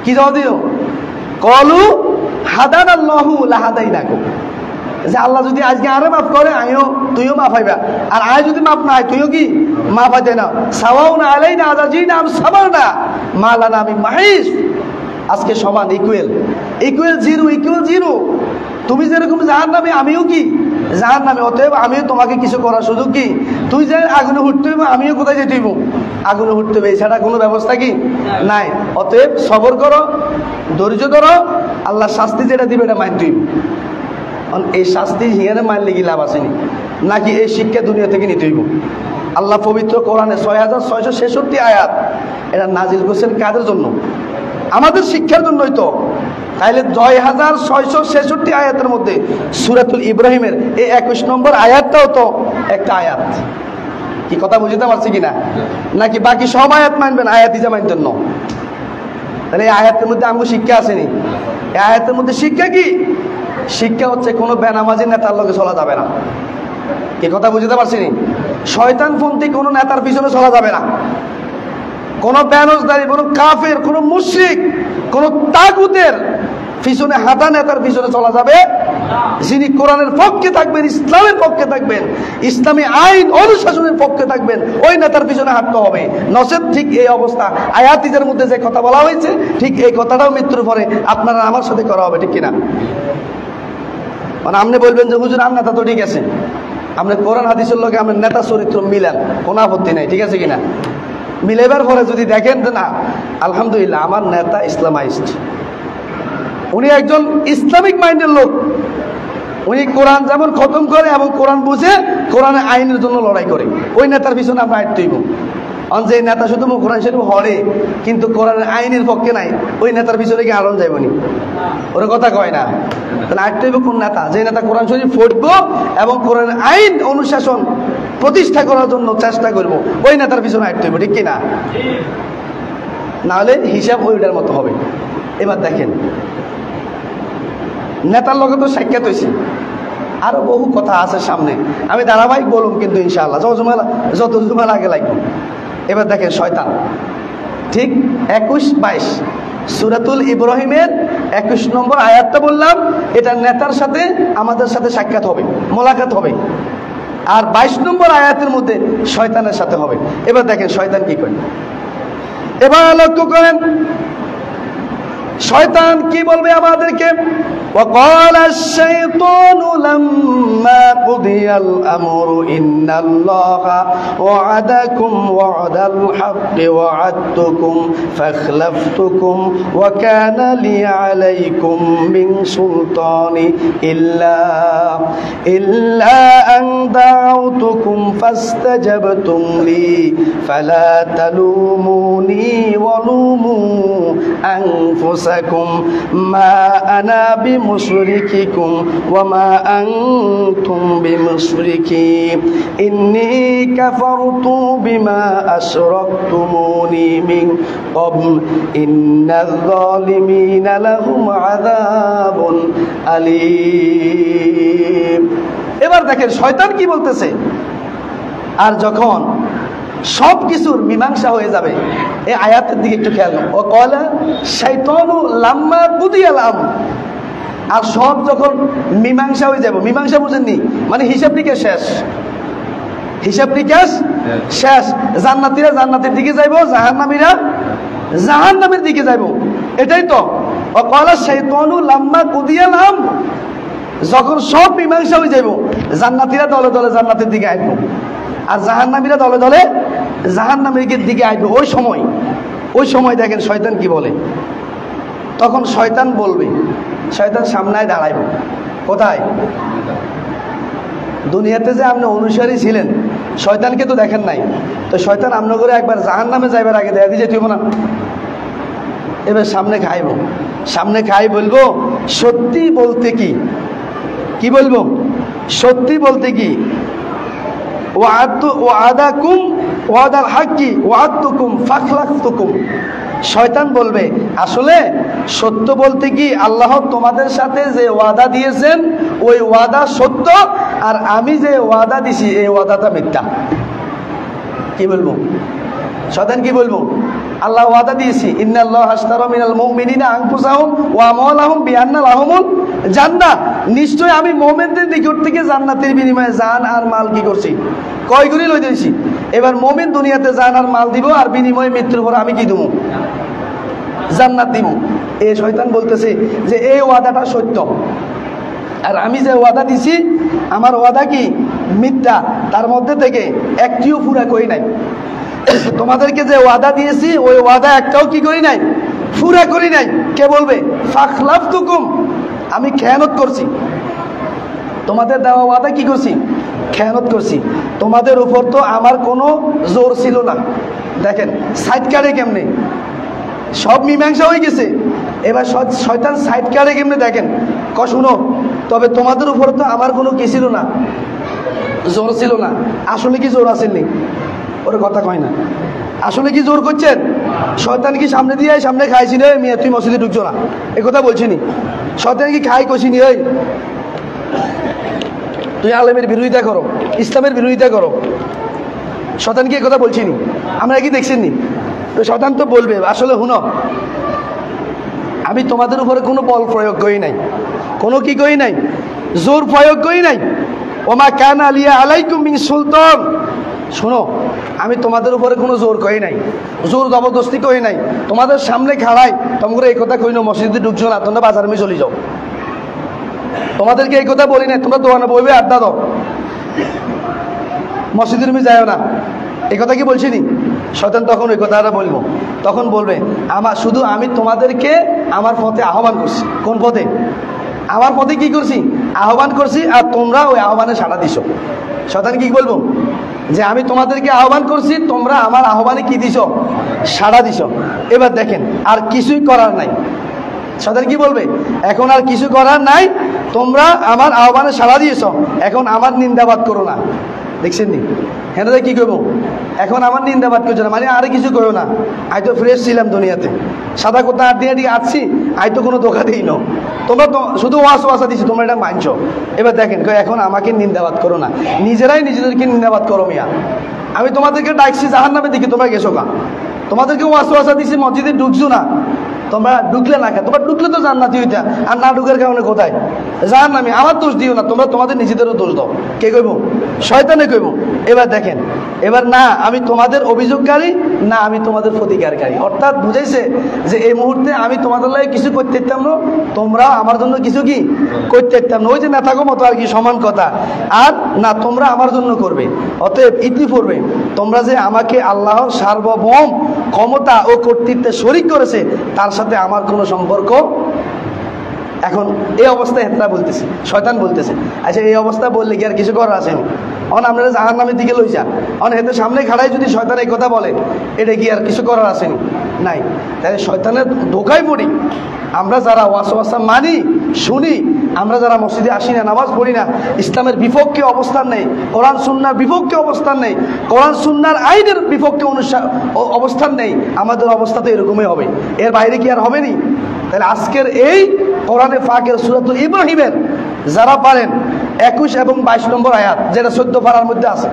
Speaker 1: কি জবাব দিও? কলু হাদানাল্লাহু লাহাদাইনাকুম, যে আল্লাহ যদি আজকে আরে মাফ করে আইও তুইও মাফ হইবা, আর আয় যদি মাফ না হয় তুইও কি মাফ হইতে না। সাওয়াউন আলাইনা আযাজিনা আম সাবারনা মা লানা মিন মাহিস। আজকে সমান, equal, equal zero, equal zero. তুমি যেরকম জাহান্নামী আমিও কি জাহান্নামী, অতএব আমিও তোমাকে কিছু করার সুযোগ কি? তুই যে আগুনে উঠতে হইব, আমিও কোথায় যেতে হইব? আগুনে উঠতে হবে, এছাড়া কোনো ব্যবস্থা কি নাই। অতএব সবর করো, ধৈর্য ধরো, আল্লাহ শাস্তি যেটা দিবে এটা মানতে হইব। এই শাস্তি হিয়ানে মানলে কি লাভ আসেনি, নাকি এই শিক্ষা দুনিয়া থেকে নিতে হইব? আল্লাহ পবিত্র কোরআনে 6666 আয়াত এটা নাজিল করেছেন কাদের জন্য? আমাদের শিক্ষার জন্যই তো। তাইলে 6666 আয়াতের মধ্যে সূরাতুল ইব্রাহিমের এই 21 নম্বর আয়াতটাও তো একটা আয়াত। কি কথা বুঝতে পারছি কিনা? নাকি বাকি সব আয়াত মানবেন, আয়াত হিসেবে মানতেন না? তাহলে এই আয়াতের মধ্যে আমগো শিক্ষা আসেনি? এই আয়াতের মধ্যে শিক্ষা কি? শিক্ষা হচ্ছে কোনো বেনামাজি নেতার লগে চলা যাবে না। কি কথা বুঝতে পারছি? শয়তানপন্থী কোনো নেতার পিছনে চলা যাবে না। কোনো বেনজদারি, কোনো কাফের, কোনো মুশরিক, কোনো তাগুতের পিছনে হাঁটা নেতার পিছনে চলা যাবে। যিনি কোরআনের পক্ষে থাকবেন, ইসলামের পক্ষে থাকবেন, ইসলামী আইন অনুশাসনের পক্ষে থাকবেন, ওই নেতার পিছনে হাঁটতে হবে। নচেত ঠিক এই অবস্থা আয়াতিদের মধ্যে যে কথা বলা হয়েছে, ঠিক এই কথাটাও মৃত্যুর পরে আপনারা আমার সাথে করা হবে, ঠিক কিনা? মানে আপনি বলবেন যে হুজুর আমার নেতা তো ঠিক আছে, আপনি কোরআন হাদিসের লোকে আপনার নেতা চরিত্র মিলান, কোনো আপত্তি নাই, ঠিক আছে কিনা? মিলেবার পরে যদি দেখেন যে না আলহামদুলিল্লাহ আমার নেতা ইসলামাইস্ট, উনি একজন ইসলামিক মাইন্ডের লোক, উনি কোরআন যেমন খতম করে এবং কোরআন বুঝে কোরআনের আইনের জন্য লড়াই করে, ওই নেতার পিছনে আমরা হাঁটতে হইব। যে নেতা শুধু কোরআন শরীফ হরে কিন্তু কোরআনের আইনের পক্ষে নাই, ওই নেতার পিছনে কি আড়ন যাইবনি? ওর কথা কয় না। তাহলে হাঁটতে হইব কোন নেতা? যে নেতা কোরআন শরীফ পড়ব এবং কোরআনের আইন অনুশাসন প্রতিষ্ঠা করার জন্য চেষ্টা করব, ওই নেতার পিছনে হাঁটতে হইব, ঠিক কিনা? নাহলে হিসাব ওইটার মতো হবে। এবার দেখেন, নেতার লগে তো সাক্ষাৎ হয়েছে, আরো বহু কথা আছে সামনে, আমি ধারাবাহিক বলুম কিন্তু ইনশাআল্লাহ যত জুমা লাগে লাগবে। এবার দেখেন শয়তান, ঠিক 21-22 সূরাতুল ইব্রাহিমের 21 নম্বর আয়াতটা বললাম, এটা নেতার সাথে আমাদের সাথে সাক্ষাৎ হবে, মোলাকাত হবে। আর 22 নম্বর আয়াতের মধ্যে শয়তানের সাথে হবে। এবার দেখেন শয়তান কি করে, এবার লক্ষ্য করেন শয়তান কি বলবে আমাদেরকে। وقال الشيطان لما قضي الأمر إن الله وعدكم وعد الحق وعدتكم فاخلفتكم وكان لي عليكم من سلطان إلا أن دعوتكم فاستجبتم لي فلا تلوموني ولوموا আনফুসাকুম মা আনা বিমুশরিকিকুম ওয়া মা আনতুম বিমুশরিকি ইন্নী কাফারতু বিমা আশরাকতুমুনি মিন ক্বাবল ইন্নাল যালিমিনা লাহুম আযাবুন আলীম। এবার দেখেন শয়তান কি বলতেছে। আর যখন সব কিছুর মীমাংসা হয়ে যাবে, এই আয়াতের দিকে একটু খেয়াল করুন। ও ক্বালা শাইতানু লাম্মা কুদিয়াল আমর, আর সব যখন মীমাংসা হয়ে যাবে, মীমাংসা বুঝেননি মানে হিসাব নিকাশ শেষ, হিসাব নিকাশ শেষ। জান্নাতীরা জান্নাতের দিকে যাইব, জাহান্নামীরা জাহান্নামের দিকে যাইব, এটাই তো। ও ক্বালা শাইতানু লাম্মা কুদিয়াল আমর, যখন সব মীমাংসা হয়ে যাইব, জান্নাতীরা দলে দলে জান্নাতের দিকে আসবো, আর জাহান্নামীরা দলে দলে জাহান্নামের দিকে আসবে। ওই সময় দেখেন শয়তান কি বলে। তখন শয়তান বলবে, শয়তান সামনে দাঁড়াইব কোথায়? দুনিয়াতে যে আপনি অনুসারী ছিলেন, শয়তানকে তো দেখেন নাই, তো শয়তান আপনি করে একবার জাহান্নামে যাইবার আগে দেখা দিয়ে যেতে না। এবার সামনে খাই বলবো সত্যি বলতে কি বলবো? সত্যি বলতে কি শয়তান বলবে আসলে সত্য বলতে কি আল্লাহ তোমাদের সাথে যে ওয়াদা দিয়েছেন ওই ওয়াদা সত্য, আর আমি যে ওয়াদা দিছি এই ওয়াদাটা মিথ্যা। কি বলবো? শয়তান কি বলবো? আল্লাহ ওয়াদা দিয়েছি ইন্নাল্লাহা আশতারা মিনাল মুমিনিনা আনফুসাহুম ওয়া আমওয়ালাহুম বিআন্না লাহুমুল জান্নাহ, নিশ্চয় আমি মুমিনদের নিকট থেকে জান্নাতের বিনিময়ে জান আর মাল কি করছি? কয় গুণে লই দিয়েছি। এবার মুমিন দুনিয়াতে জান আর মাল দিব, আর বিনিময়ে মৃত্যুর পর আমি কি দেব? জান্নাত দিব। এই শয়তান বলতেছে যে এই ওয়াদাটা সত্য, আর আমি যে ওয়াদা দিছি আমার ওয়াদা কি মিথ্যা, তার মধ্যে থেকে একটিও পুরা করি নাই। তোমাদেরকে যে ওয়াদা দিয়েছি ওই ওয়াদা একটাও কি করি নাই? পুরা করি নাই। কে বলবে? ফাখলাফতুকুম, আমি খেয়ানত করছি। তোমাদের দেওয়া ওয়াদা কি করছি? খেয়ানত করছি। তোমাদের উপর তো আমার কোনো জোর ছিল না। দেখেন সাইড কাটে কেমনে, সব মীমাংসা হয়ে গেছে, এবার শয়তান সাইড কাটে কেমনে দেখেন। শুনো, তবে তোমাদের উপর তো আমার কোনো কি ছিল না, জোর ছিল না। আসলে কি জোর আসেননি? ওর কথা কয় না। আসলে কি জোর করছেন? শয়তান কি সামনে দিয়ে সামনে খাইছি রে মিয়া তুই মসজিদে ঢুকছো না, এ কথা বলছিনি। শয়তান কি খাই কষিনি ওই তুই আলেমের বিরোধিতা করো, ইসলামের বিরোধিতা করো, শয়তান কি এ কথা বলছিনি? আমরা কি দেখছেননি? তো শয়তান তো বলবে আসলে হুনো আমি তোমাদের উপরে কোনো বল প্রয়োগ করি নাই, কোনো কি করি নাই, জোর প্রয়োগ করি নাই। ওমা কানা আলিয়া আলাইকুম মিন সুলতান, শোনো আমি তোমাদের উপরে কোনো জোর করি নাই, জোর জবরদস্তি করি নাই। তোমাদের সামনে খাড়াই তোমরা এই কথা কই না মসজিদে ঢুকছো না, তোমরা বাজারে চলে যাও। তোমাদেরকে এই কথা বলি নাই তোমরা দোকানে বইবে আড্ডা দাও, মসজিদে তুমি যাও না, এই কথা কি বলছিনি? শয়তান তখন ওই কথাটা বলবো, তখন বলবে শুধু আমি তোমাদেরকে আমার পথে আহ্বান করছি। কোন পথে? আমার পথে কি করছি? আহ্বান করছি, আর তোমরা ওই আহ্বানে সাড়া দিছো। শয়তান কি বলবো? যে আমি তোমাদেরকে আহ্বান করছি, তোমরা আমার আহ্বানে কি দিছো? সাড়া দিছো। এবার দেখেন আর কিছুই করার নাই। শয়তান কি বলবে? এখন আর কিছু করার নাই, তোমরা আমার আহ্বানে সাড়া দিয়েছো, এখন আমার নিন্দাবাদ করো না। দেখছেন নি হ্যাঁ কি করবো? এখন আমার নিন্দাবাদ করছো না, মানে আরে কিছু করো না। আই তো ফ্রেশ ছিলাম দুনিয়াতে, সাদা কোথা দিয়ে আসছি, আই তো কোনো ধোকা দিই না। তোমরা তো শুধু ওয়াসা দিচ্ছি, তোমরা এটা মানছো। এবার দেখেন এখন আমাকে নিন্দাবাদ করো না, নিজেরাই নিজেদেরকে নিন্দাবাদ করো মিয়া। আমি তোমাদেরকে ডাকছি জাহান্নামের দিকে, তোমরা গেছো কা? তোমাদেরকে ওয়াসা দিচ্ছি মসজিদে ঢুকছো না, তোমরা ঢুকলে না, তোমরা ঢুকলে তো জান্নাতি হইতা, আর না ঢুকার কারণে কোথায় জাহান্নামে। আমার দোষ দিও না, তোমরা তোমাদের নিজেদেরও দোষ দাও। কে কইব? শয়তানে কইব। এবার দেখেন, এবার না আমি তোমাদের অভিযোগকারী, না আমি তোমাদের প্রতিকারকারী। অর্থাৎ বুঝাইছে যে এই মুহূর্তে আমি তোমাদের লাগে কিছু করতে পারতাম না, তোমরা আমার জন্য কিছু কি করতে পারতাম না। ওই যে না থাকো মতো আর কি, সমান কথা। আর না তোমরা আমার জন্য করবে। অতএব ইতি পড়বে তোমরা যে আমাকে আল্লাহর সার্বভৌম ক্ষমতা ও কর্তৃত্বে শরীক করেছে, তার সাথে আমার কোনো সম্পর্ক। এখন এই অবস্থায় হেতরা বলতেছে, শয়তান বলতেছে, আচ্ছা এই অবস্থা বললে কি আর কিছু করার আছে? অন আপনারা জাহান্নামের দিকে লই যান, অন এতে সামনে খাড়াই যদি শয়তান এই কথা বলে, এটা কি আর কিছু করার আসেনি? নাই। তাহলে শয়তানের ধোকায় পড়ি আমরা যারা ওয়াসওয়াসা মানি শুনি, আমরা যারা মসজিদে আসি না, নামাজ পড়ি না, ইসলামের বিপক্ষে অবস্থান নেই, কোরআন সুন্নাহর বিপক্ষে অবস্থান নেই, কোরআন সুন্নাহর আইনের বিপক্ষে অবস্থান নেই, আমাদের অবস্থা তো এরকমই হবে, এর বাইরে কি আর হবে নি? তাহলে আজকের এই কোরআনে পাকের সূরাতুল ইব্রাহিমের যারা পারেন 21 এবং 22 নম্বর আয়াত, যেটা 14 পারার মধ্যে আছে,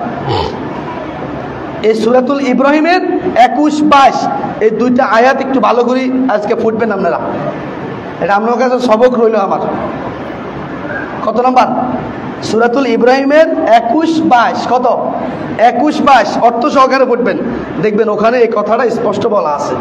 Speaker 1: এই সূরাতুল ইব্রাহিমের 21-22 এই দুইটা আয়াত একটু ভালো করে আজকে ফুটবেন আপনারা। এটা আপনার কাছে সবক রইল আমার। কত নাম্বার? সূরাতুল ইব্রাহিমের 21-22। কত? 21-22 অর্থ সহকারে ফুটবেন, দেখবেন ওখানে এই কথাটা স্পষ্ট বলা আছে।